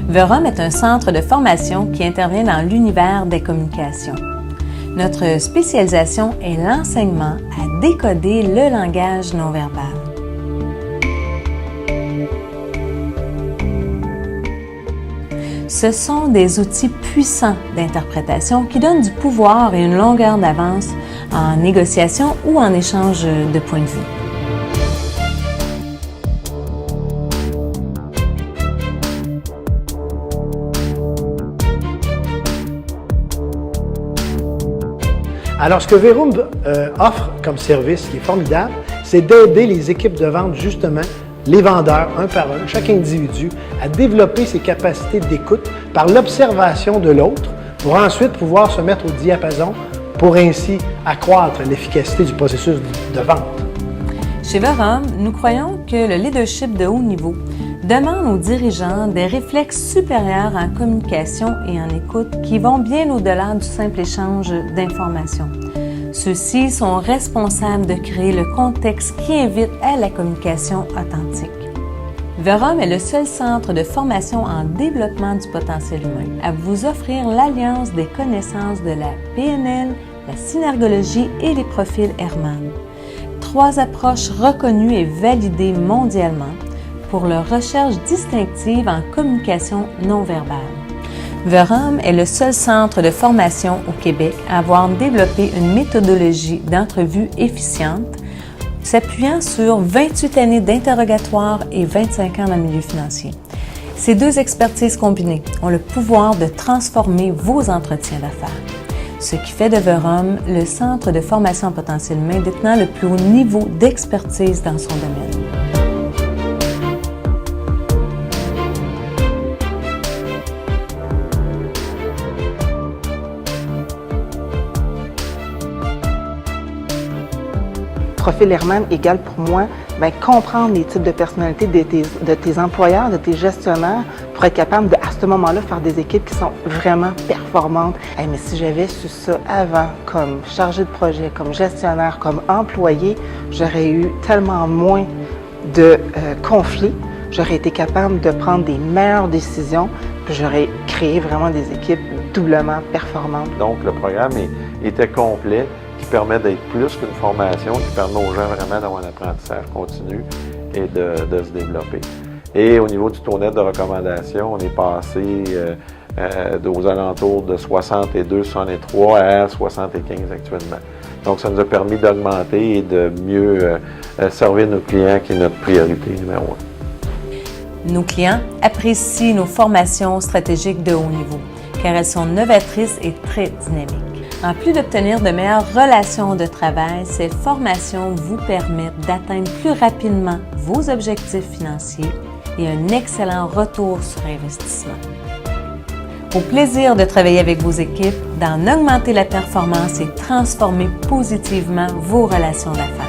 Verum est un centre de formation qui intervient dans l'univers des communications. Notre spécialisation est l'enseignement à décoder le langage non verbal. Ce sont des outils puissants d'interprétation qui donnent du pouvoir et une longueur d'avance en négociation ou en échange de points de vue. Alors, ce que Verum offre comme service qui est formidable, c'est d'aider les équipes de vente, justement, les vendeurs, un par un, chaque individu, à développer ses capacités d'écoute par l'observation de l'autre pour ensuite pouvoir se mettre au diapason pour ainsi accroître l'efficacité du processus de vente. Chez Verum, nous croyons que le leadership de haut niveau demande aux dirigeants des réflexes supérieurs en communication et en écoute qui vont bien au-delà du simple échange d'informations. Ceux-ci sont responsables de créer le contexte qui invite à la communication authentique. Verum est le seul centre de formation en développement du potentiel humain à vous offrir l'alliance des connaissances de la PNL, la synergologie et les profils Hermann. 3 approches reconnues et validées mondialement pour leur recherche distinctive en communication non verbale. Verum est le seul centre de formation au Québec à avoir développé une méthodologie d'entrevue efficiente, s'appuyant sur 28 années d'interrogatoire et 25 ans dans le milieu financier. Ces 2 expertises combinées ont le pouvoir de transformer vos entretiens d'affaires, ce qui fait de Verum le centre de formation potentiel humain détenant le plus haut niveau d'expertise dans son domaine. Profil Hermann égale pour moi comprendre les types de personnalités de tes employeurs, de tes gestionnaires pour être capable de, à ce moment-là, faire des équipes qui sont vraiment performantes. Mais si j'avais su ça avant, comme chargé de projet, comme gestionnaire, comme employé, j'aurais eu tellement moins de conflits, j'aurais été capable de prendre des meilleures décisions, puis j'aurais créé vraiment des équipes doublement performantes. Donc, le programme était complet, qui permet d'être plus qu'une formation, qui permet aux gens vraiment d'avoir un apprentissage continu et de se développer. Et au niveau du taux net de recommandation, on est passé aux alentours de 62, 63 à 75 actuellement. Donc, ça nous a permis d'augmenter et de mieux servir nos clients, qui est notre priorité numéro 1. Nos clients apprécient nos formations stratégiques de haut niveau, car elles sont novatrices et très dynamiques. En plus d'obtenir de meilleures relations de travail, ces formations vous permettent d'atteindre plus rapidement vos objectifs financiers et un excellent retour sur investissement. Au plaisir de travailler avec vos équipes, d'en augmenter la performance et transformer positivement vos relations d'affaires.